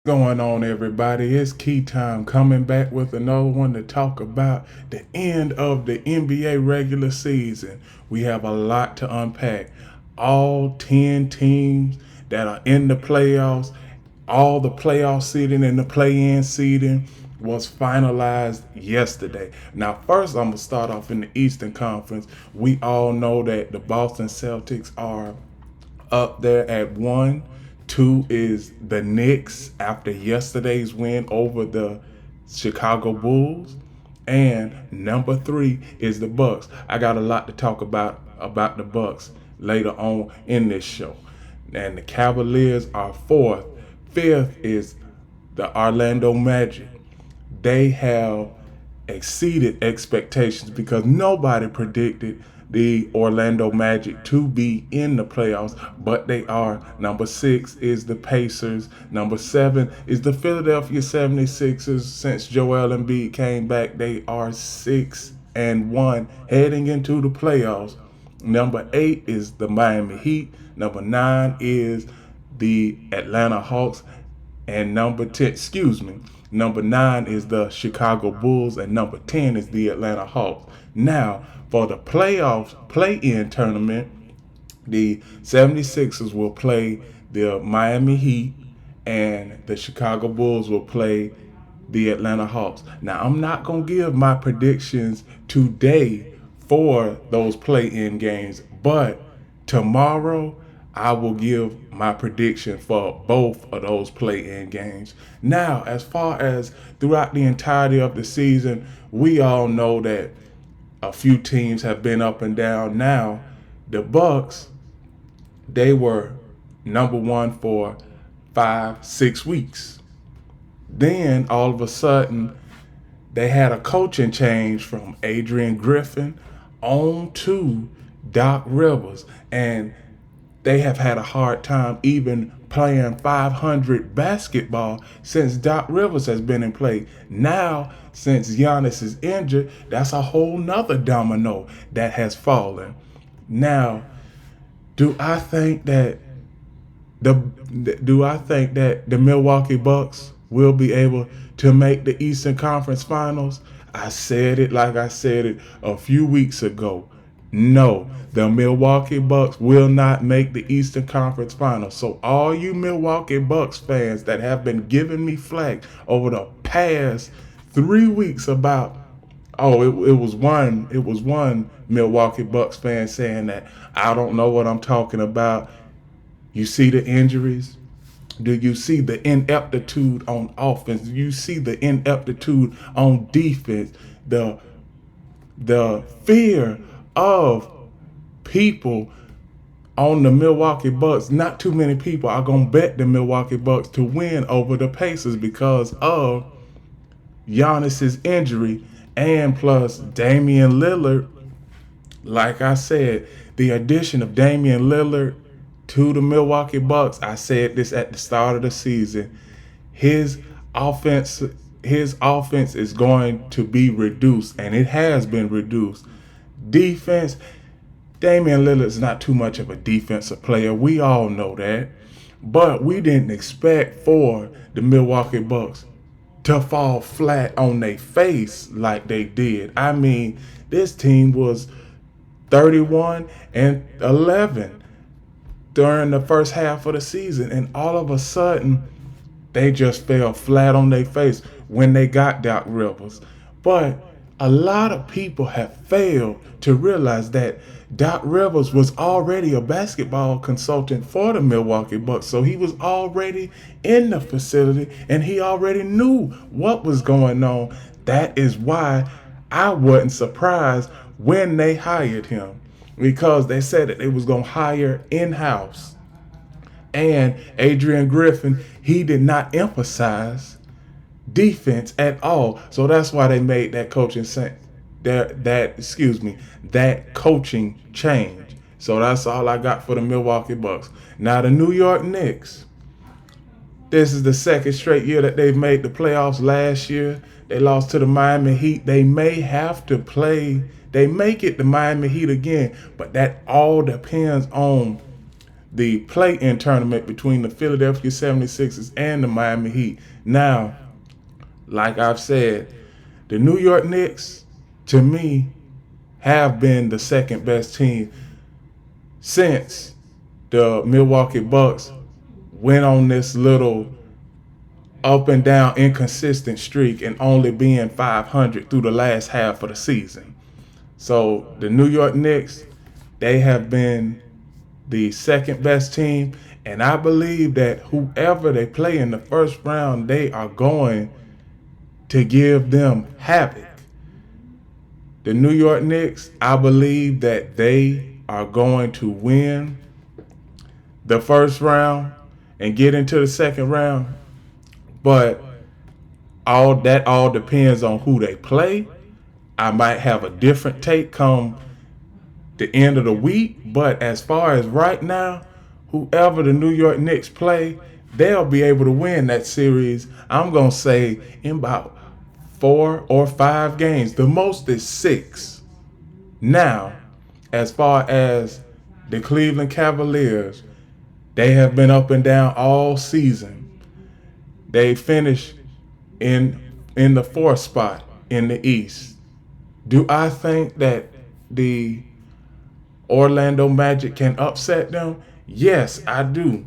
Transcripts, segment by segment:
Going on, everybody? It's Key Time coming back with another one to talk about the end of the NBA regular season. We have a lot to unpack. All 10 teams that are in the playoffs, all the playoff seeding and the play-in seeding was finalized yesterday. Now, first, I'm going to start off in the Eastern Conference. We all know that the Boston Celtics are up there at one. Two is the Knicks after yesterday's win over the Chicago Bulls. And number three is the Bucks. I got a lot to talk about the Bucks later on in this show. And the Cavaliers are fourth. Fifth is the Orlando Magic. They have exceeded expectations because nobody predicted the Orlando Magic to be in the playoffs, but they are. Number six is the Pacers. Number seven is the Philadelphia 76ers. Since Joel Embiid came back, they are 6-1 heading into the playoffs. Number eight is the Miami Heat. Number nine is the Atlanta Hawks. And number nine is the Chicago Bulls, and number 10 is the Atlanta Hawks. Now, for the playoffs play-in tournament, the 76ers will play the Miami Heat, and the Chicago Bulls will play the Atlanta Hawks. Now, I'm not going to give my predictions today for those play-in games, but tomorrow I will give my prediction for both of those play-in games. Now, as far as throughout the entirety of the season, we all know that a few teams have been up and down. Now, the Bucks, they were number one for 5-6 weeks. Then all of a sudden, they had a coaching change from Adrian Griffin on to Doc Rivers, and they have had a hard time even playing 500 basketball since Doc Rivers has been in play. Now, since Giannis is injured, that's a whole nother domino that has fallen. Now, do I think that the Milwaukee Bucks will be able to make the Eastern Conference Finals? I said it like I said it a few weeks ago. No, the Milwaukee Bucks will not make the Eastern Conference Finals. So all you Milwaukee Bucks fans that have been giving me flack over the past 3 weeks about, it was one Milwaukee Bucks fan saying that I don't know what I'm talking about. You see the injuries? Do you see the ineptitude on offense? Do you see the ineptitude on defense? The fear of people on the Milwaukee Bucks. Not too many people are going to bet the Milwaukee Bucks to win over the Pacers because of Giannis's injury and plus Damian Lillard. Like I said, the addition of Damian Lillard to the Milwaukee Bucks, I said this at the start of the season, his offense is going to be reduced, and it has been reduced. Defense, Damian Lillard's not too much of a defensive player. We all know that. But we didn't expect for the Milwaukee Bucks to fall flat on their face like they did. I mean, this team was 31-11 during the first half of the season, and all of a sudden, they just fell flat on their face when they got Doc Rivers. But a lot of people have failed to realize that Doc Rivers was already a basketball consultant for the Milwaukee Bucks. So he was already in the facility and he already knew what was going on. That is why I wasn't surprised when they hired him, because they said that they was going to hire in-house. And Adrian Griffin, he did not emphasize defense at all. So that's why they made that coaching change. So that's all I got for the Milwaukee Bucks. Now the New York Knicks. This is the second straight year that they've made the playoffs. Last year, they lost to the Miami Heat. They may have to make it the Miami Heat again, but that all depends on the play-in tournament between the Philadelphia 76ers and the Miami Heat. Now, like I've said, the New York Knicks, to me, have been the second best team since the Milwaukee Bucks went on this little up and down inconsistent streak and only being 500 through the last half of the season. So the New York Knicks, they have been the second best team, and I believe that whoever they play in the first round, they are going to give them havoc. The New York Knicks, I believe that they are going to win the first round and get into the second round. But all depends on who they play. I might have a different take come the end of the week. But as far as right now, whoever the New York Knicks play, they'll be able to win that series. I'm going to say in about 4 or 5 games. The most is 6. Now, as far as the Cleveland Cavaliers, they have been up and down all season. They finished in the 4th spot in the East. Do I think that the Orlando Magic can upset them? Yes, I do.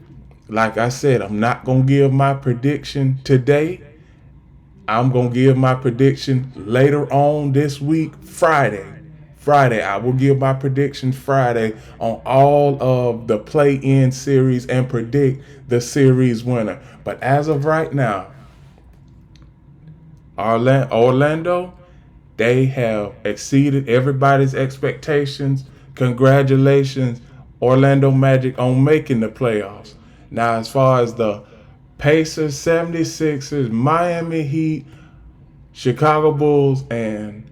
Like I said, I'm not going to give my prediction today. I'm going to give my prediction later on this week, Friday. I will give my prediction Friday on all of the play-in series and predict the series winner. But as of right now, Orlando, they have exceeded everybody's expectations. Congratulations, Orlando Magic, on making the playoffs. Now, as far as the Pacers, 76ers, Miami Heat, Chicago Bulls, and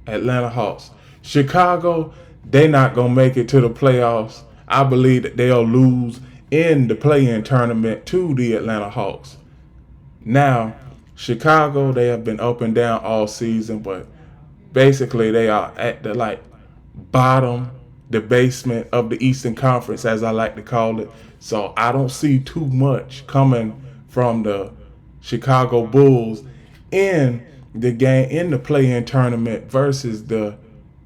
Atlanta Hawks. Chicago, they not going to make it to the playoffs. I believe that they'll lose in the play-in tournament to the Atlanta Hawks. Now, Chicago, they have been up and down all season, but basically they are at the bottom, the basement of the Eastern Conference, as I like to call it. So I don't see too much coming from the Chicago Bulls in the game, in the play-in tournament versus the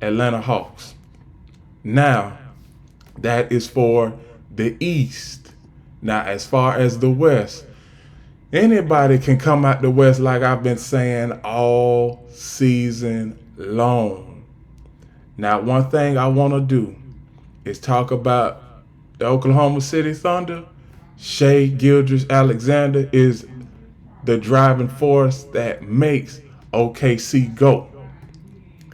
Atlanta Hawks. Now, that is for the East. Now, as far as the West, anybody can come out the West, like I've been saying all season long. Now, one thing I want to do is talk about the Oklahoma City Thunder. Shai Gilgeous-Alexander is the driving force that makes OKC go.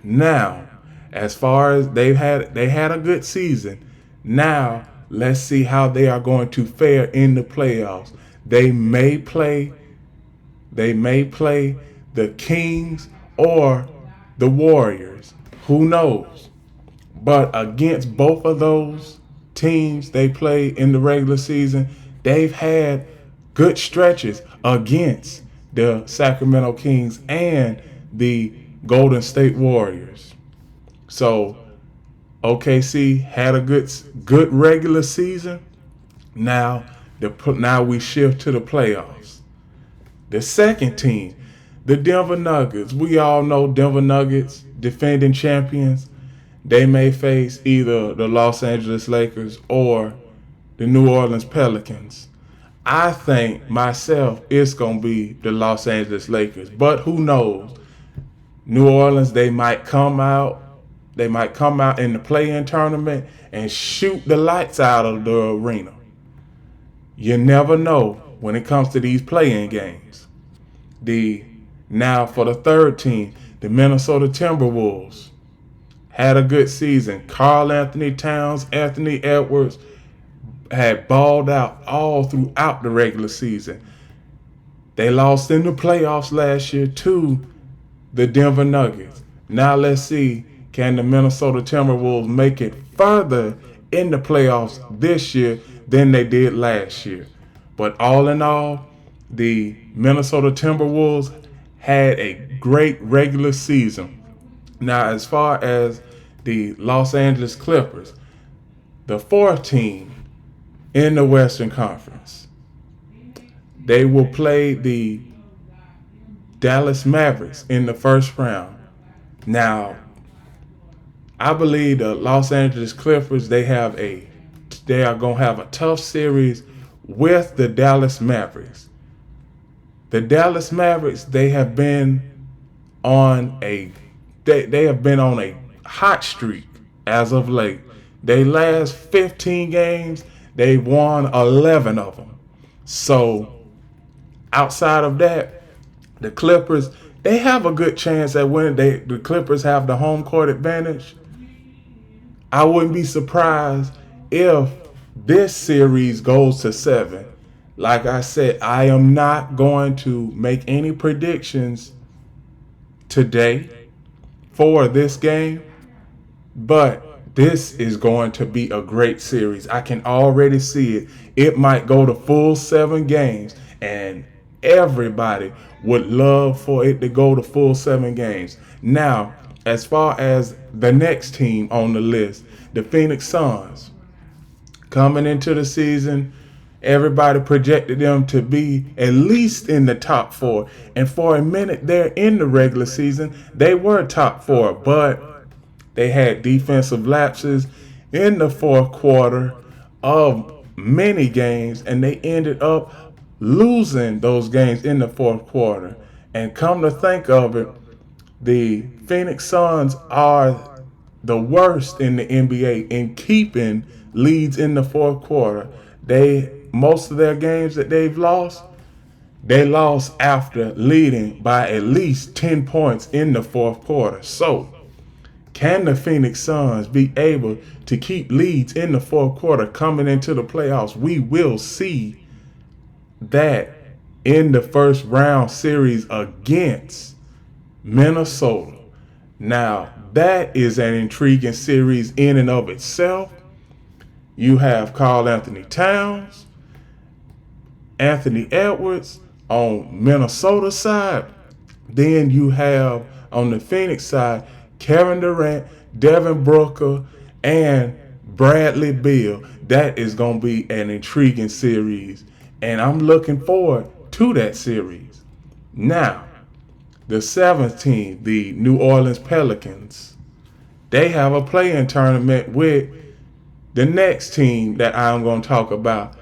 Now, as far as they had a good season. Now, let's see how they are going to fare in the playoffs. They may play the Kings or the Warriors. Who knows? But against both of those teams they play in the regular season, they've had good stretches against the Sacramento Kings and the Golden State Warriors. So OKC had a good regular season. Now we shift to the playoffs. The second team, the Denver Nuggets. We all know Denver Nuggets, defending champions. They may face either the Los Angeles Lakers or the New Orleans Pelicans. I think myself it's going to be the Los Angeles Lakers. But who knows? New Orleans, they might come out in the play-in tournament and shoot the lights out of the arena. You never know when it comes to these play-in games. Now for the third team, the Minnesota Timberwolves had a good season. Karl-Anthony Towns, Anthony Edwards had balled out all throughout the regular season. They lost in the playoffs last year to the Denver Nuggets. Now let's see, can the Minnesota Timberwolves make it further in the playoffs this year than they did last year? But all in all, the Minnesota Timberwolves had a great regular season. Now, as far as the Los Angeles Clippers, the fourth team in the Western Conference. They will play the Dallas Mavericks in the first round. Now, I believe the Los Angeles Clippers, they are going to have a tough series with the Dallas Mavericks. The Dallas Mavericks, they have been on a hot streak as of late. They last 15 games, they won 11 of them. So outside of that, the Clippers, they have a good chance at winning. The Clippers have the home court advantage. I wouldn't be surprised if this series goes to 7. Like I said, I am not going to make any predictions today for this game, but this is going to be a great series. I can already see it. It might go to full 7 games, and everybody would love for it to go to full 7 games. Now, as far as the next team on the list, the Phoenix Suns, coming into the season, everybody projected them to be at least in the top 4. And for a minute there in the regular season, they were top 4, but they had defensive lapses in the fourth quarter of many games, and they ended up losing those games in the fourth quarter. And come to think of it, the Phoenix Suns are the worst in the NBA in keeping leads in the fourth quarter. Most of their games that they've lost, they lost after leading by at least 10 points in the fourth quarter. So, can the Phoenix Suns be able to keep leads in the fourth quarter coming into the playoffs? We will see that in the first round series against Minnesota. Now, that is an intriguing series in and of itself. You have Karl-Anthony Towns, Anthony Edwards on Minnesota's side. Then you have on the Phoenix side, Kevin Durant, Devin Booker, and Bradley Beal. That is going to be an intriguing series, and I'm looking forward to that series. Now, the 7th team, the New Orleans Pelicans, they have a play-in tournament with the next team that I'm going to talk about,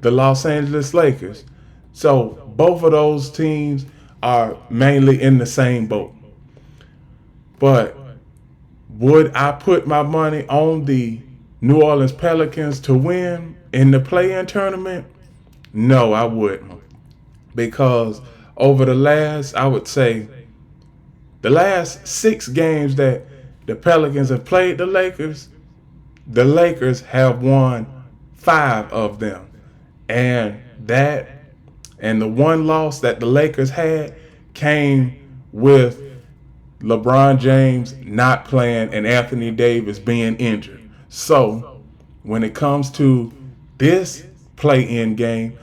the Los Angeles Lakers. So both of those teams are mainly in the same boat. But would I put my money on the New Orleans Pelicans to win in the play-in tournament? No, I wouldn't. Because over the last 6 games that the Pelicans have played the Lakers have won 5 of them. And the one loss that the Lakers had came with LeBron James not playing and Anthony Davis being injured. So when it comes to this play-in game,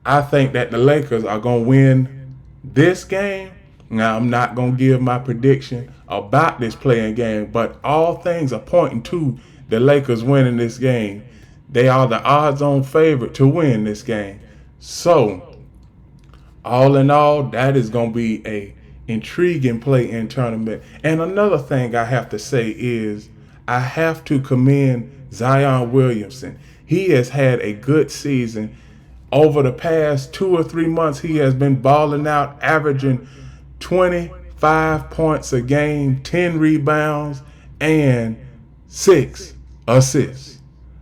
I think that the Lakers are going to win this game. Now, I'm not going to give my prediction about this play-in game, but all things are pointing to the Lakers winning this game. They are the odds-on favorite to win this game. So, all in all, that is going to be a intriguing play-in tournament. And another thing I have to say is I have to commend Zion Williamson. He has had a good season. Over the past 2 or 3 months, he has been balling out, averaging 25 points a game, 10 rebounds, and 6 assists.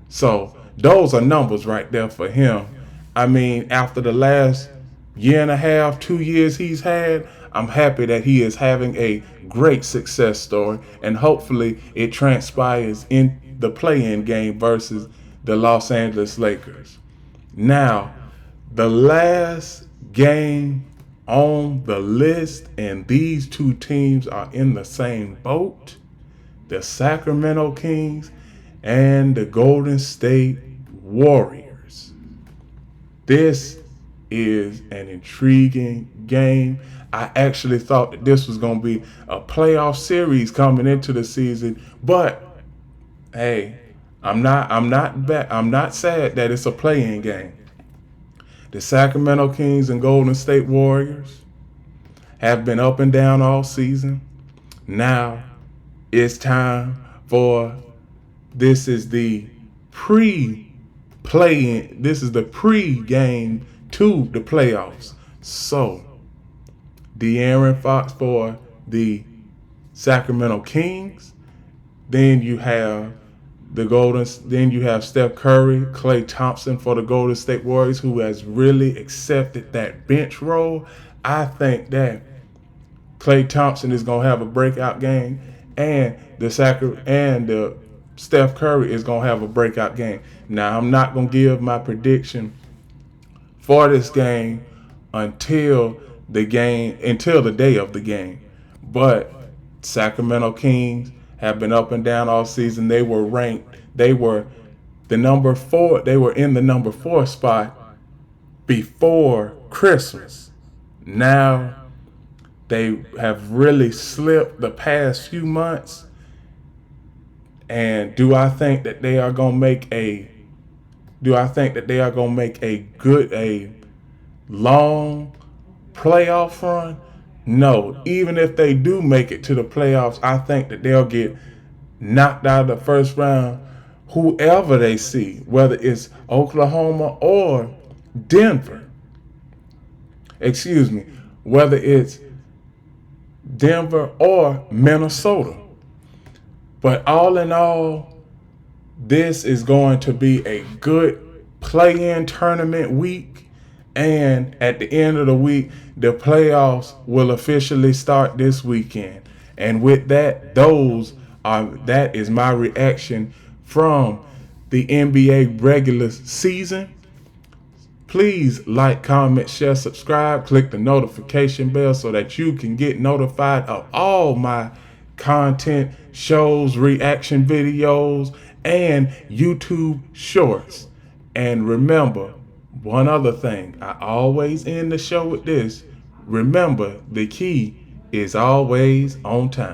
So those are numbers right there for him. I mean, after the last year and a half, 2 years he's had, I'm happy that he is having a great success story, and hopefully it transpires in the play-in game versus the Los Angeles Lakers. Now, the last game on the list, and these two teams are in the same boat, the Sacramento Kings and the Golden State Warriors. This is an intriguing game. I actually thought that this was going to be a playoff series coming into the season, but hey, I'm not sad that it's a play-in game. The Sacramento Kings and Golden State Warriors have been up and down all season. Now it's time for this is the pre-play-in. This is the pre-game to the playoffs. So De'Aaron Fox for the Sacramento Kings. Then you have Then you have Steph Curry, Klay Thompson for the Golden State Warriors, who has really accepted that bench role. I think that Klay Thompson is gonna have a breakout game, and the Steph Curry is gonna have a breakout game. Now I'm not gonna give my prediction for this game until the day of the game. But Sacramento Kings have been up and down all season. They were ranked. They were the number 4. They were in the number 4 spot before Christmas. Now they have really slipped the past few months. And do I think that they are gonna make a long playoff run? No. Even if they do make it to the playoffs, I think that they'll get knocked out of the first round, whoever they see, whether it's Oklahoma or Denver. Whether it's Denver or Minnesota. But all in all, this is going to be a good play-in tournament week. And at the end of the week, the playoffs will officially start this weekend. And with that, that is my reaction from the NBA regular season. Please like, comment, share, subscribe, click the notification bell so that you can get notified of all my content, shows, reaction videos, and YouTube shorts. And remember, one other thing, I always end the show with this. Remember, the key is always on time.